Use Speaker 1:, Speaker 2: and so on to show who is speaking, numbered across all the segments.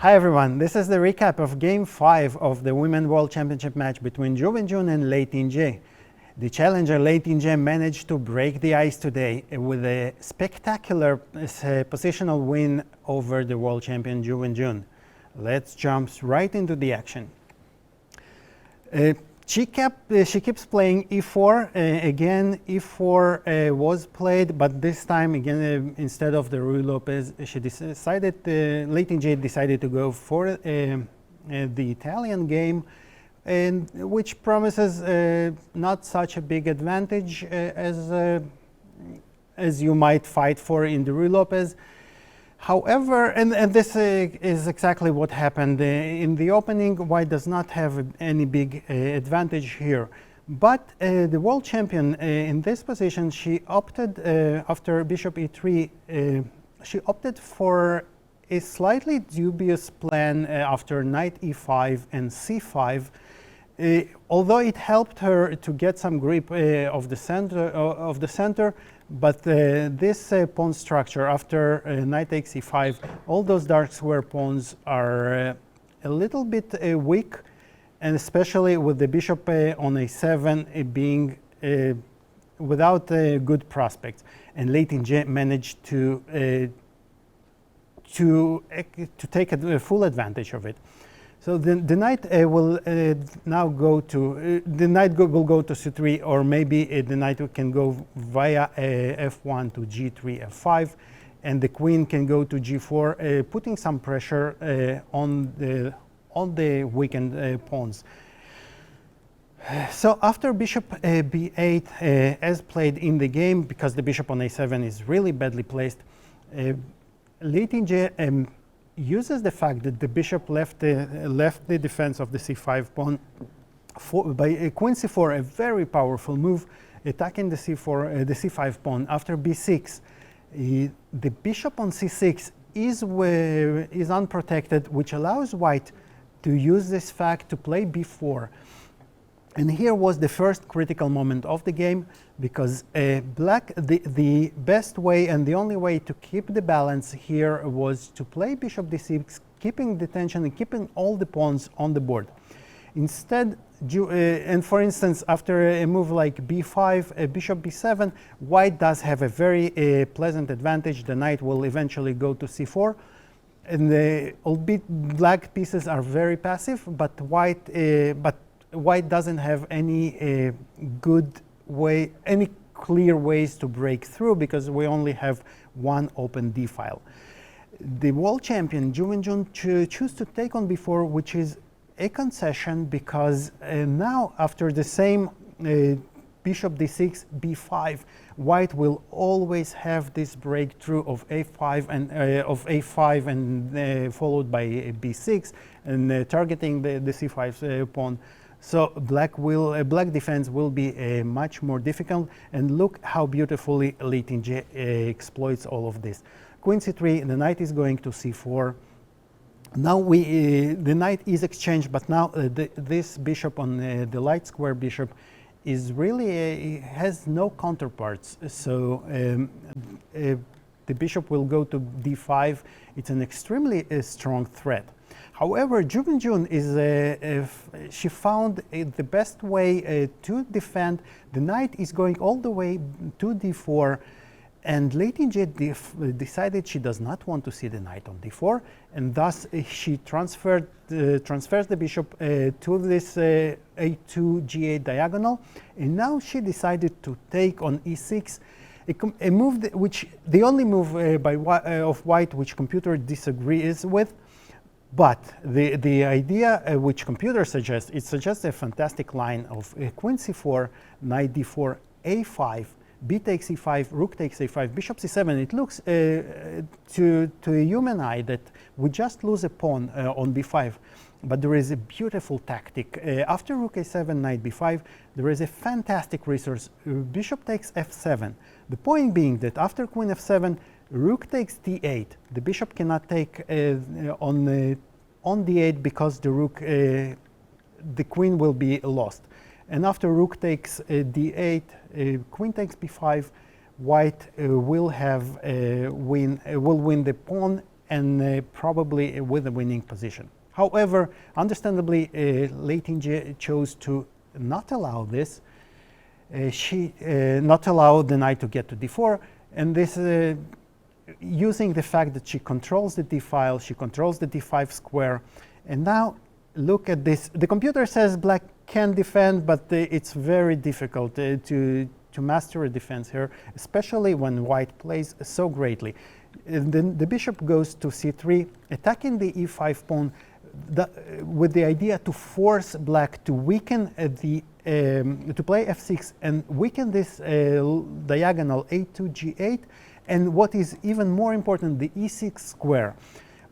Speaker 1: Hi everyone, this is the recap of Game 5 of the Women's World Championship match between Wenjun and Lei Tingjie. The challenger Lei Tingjie managed to break the ice today with a spectacular positional win over the world champion Wenjun. Let's jump right into the action. She keeps playing e4. Again, e4 was played, but this time again instead of the Ruy Lopez, she decided Lei Tingjie decided to go for the Italian game, and which promises not such a big advantage as you might fight for in the Ruy Lopez. However, and this is exactly what happened in the opening. White does not have any big advantage here. But the world champion in this position, she opted, after bishop e3, she opted for a slightly dubious plan after knight e5 and c5. Although it helped her to get some grip of the center, but this pawn structure after knight takes e5, all those dark square pawns are a little bit weak, and especially with the bishop on a7 being without good prospects. And Lei Tingjie managed to take a full advantage of it. So the knight will now go to will go to c3, or maybe the knight can go via f1 to g3, f5, and the queen can go to g4, putting some pressure on the weakened pawns. So after bishop b8, as played in the game, because the bishop on a7 is really badly placed, Lei Tingjie uses the fact that the bishop left the defense of the c5 pawn by queen c4, a very powerful move, attacking the c5 pawn. After b6, the bishop on c6 is unprotected, which allows white to use this fact to play b4. And here was the first critical moment of the game, because black, the best way and the only way to keep the balance here was to play bishop d6, keeping the tension and keeping all the pawns on the board. Instead, and for instance, after a move like b5, bishop b7, white does have a very pleasant advantage. The knight will eventually go to c4. And albeit black pieces are very passive, but white doesn't have any any clear ways to break through, because we only have one open d file. The world champion Wenjun choose to take on b4, which is a concession, because now after the same bishop d6, b5, white will always have this breakthrough of a5 and followed by b6, and targeting the c5 pawn. So black defense will be much more difficult, and look how beautifully Lei Tingjie exploits all of this. Queen c3, the knight is going to c4. Now the knight is exchanged, but now this bishop on the light square bishop is really has no counterparts. So the bishop will go to d5. It's an extremely strong threat. However, Wenjun she found the best way to defend. The knight is going all the way to d4, and Lei Tingjie decided she does not want to see the knight on d4, and thus she transfers the bishop to this a2 g8 diagonal, and now she decided to take on e6, a move which the only move of white which computer disagrees with. But the idea which computer suggests, it suggests a fantastic line of queen c4, knight d4, a5, b takes e5, rook takes a5, bishop c7. It looks to a human eye that we just lose a pawn on b5. But there is a beautiful tactic. After rook a7, knight b5, there is a fantastic resource. Bishop takes f7. The point being that after queen f7, rook takes d8. The bishop cannot take on d8, because the rook, the queen will be lost. And after rook takes d8, queen takes b5, white will win the pawn and probably with a winning position. However, understandably, Lei Tingjie chose to not allow this. She not allow the knight to get to d4, and this using the fact that she controls the d file, she controls the d5 square, and now look at this. The computer says black can defend, but it's very difficult to master a defense here, especially when white plays so greatly. Then the bishop goes to c3, attacking the e5 pawn with the idea to force black to weaken to play f6 and weaken this diagonal a2 g8, and what is even more important, the e6 square.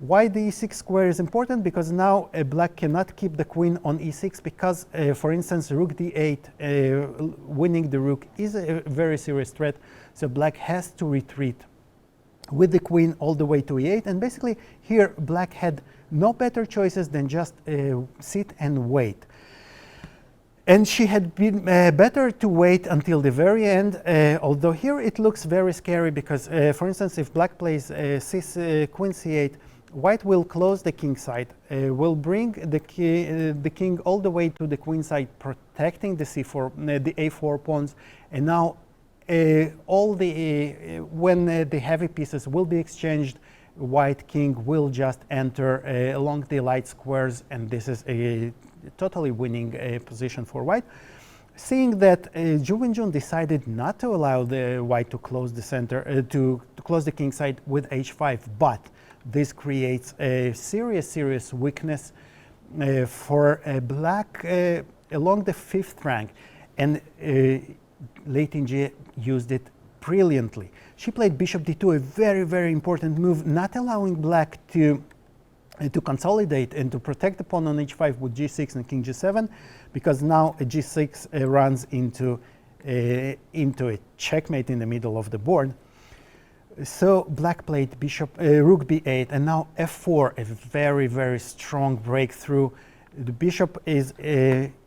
Speaker 1: Why the e6 square is important? Because now black cannot keep the queen on e6 because, for instance, rook d8, winning the rook is a very serious threat. So black has to retreat with the queen all the way to e8. And basically here black had no better choices than just sit and wait. And she had been better to wait until the very end, although here it looks very scary because, for instance, if black plays queen c8, white will close the king side, will bring the king all the way to the queen side, protecting the c4, the a4 pawns, and now all the when the heavy pieces will be exchanged, white king will just enter along the light squares, and this is a totally winning position for white. Seeing that, Wenjun decided not to allow the white to close the center, to close the king side with h5, but this creates a serious weakness for black along the 5th rank, and Lei Tingjie used it brilliantly. She played bishop d2, a very important move, not allowing black to consolidate and to protect the pawn on h5 with g6 and king g7, because now a g6 runs into a checkmate in the middle of the board. So black played rook b8, and now f4, a very strong breakthrough. The bishop is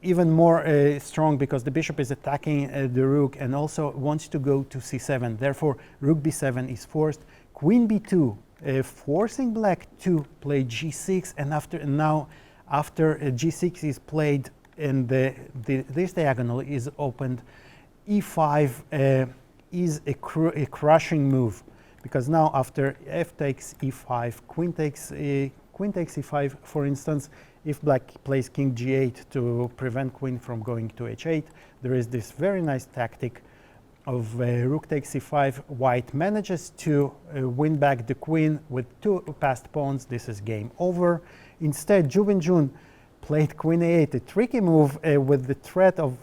Speaker 1: even more strong because the bishop is attacking the rook and also wants to go to c7. Therefore, rook b7 is forced. Queen b2, forcing black to play g6, and after g6 is played and this diagonal is opened, e5 is a crushing move, because now after f takes e5, queen takes e5, for instance, if black plays king g8 to prevent queen from going to h8, there is this very nice tactic of rook takes c5. White manages to win back the queen with 2 passed pawns. This is game over. Instead, Wenjun played queen a8, a tricky move with the threat of,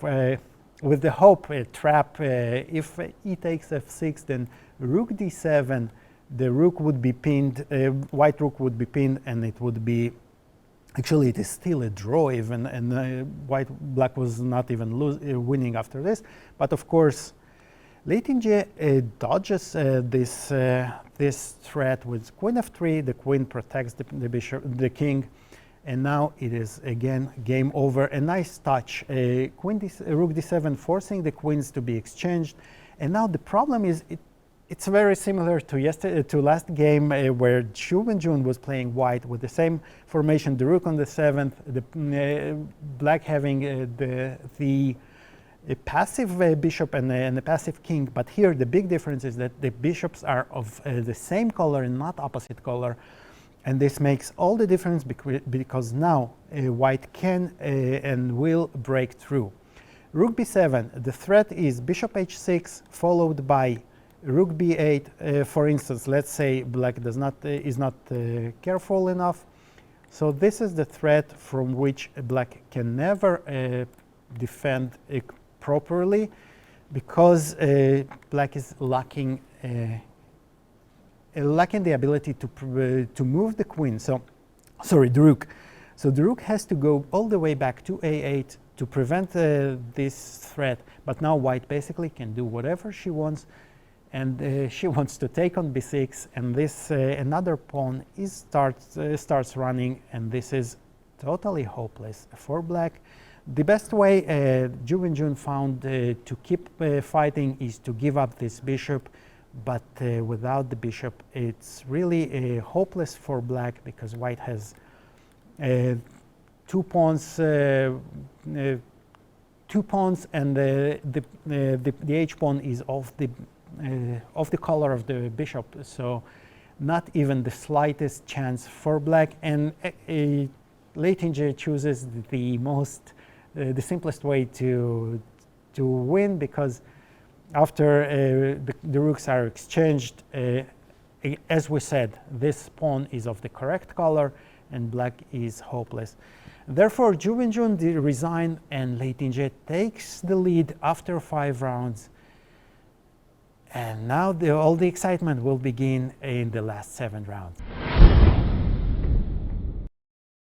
Speaker 1: with the hope, a trap. If e takes f6, then rook d7, the rook would be pinned, white rook would be pinned, and it would be, actually it is still a draw even, and black was not even winning after this. But of course, Lei Tingjie dodges this threat with queen f3. The queen protects the bishop, the king, and now it is again game over. A nice touch, rook d7, forcing the queens to be exchanged. And now the problem is it's very similar to last game where Wenjun was playing white with the same formation, the rook on the 7th, the black having a passive bishop and a passive king. But here the big difference is that the bishops are of the same color and not opposite color, and this makes all the difference because now white can and will break through. Rook b7, the threat is bishop h6 followed by rook b8. For instance, let's say black is not careful enough, so this is the threat from which black can never defend properly, because black is lacking the ability to move the queen. So, sorry, the rook. So the rook has to go all the way back to a8 to prevent this threat. But now white basically can do whatever she wants, and she wants to take on b6, and this another pawn starts running, and this is totally hopeless for black. The best way Wenjun found to keep fighting is to give up this bishop but without the bishop, it's really hopeless for black, because white has 2 pawns, and the h pawn is of the color of the bishop, so not even the slightest chance for black. And Lei Tingjie chooses the simplest way to win, because after the rooks are exchanged, as we said, this pawn is of the correct color and black is hopeless. Therefore, Wenjun resigned and Lei Tingjie takes the lead after 5 rounds. And now all the excitement will begin in the last 7 rounds.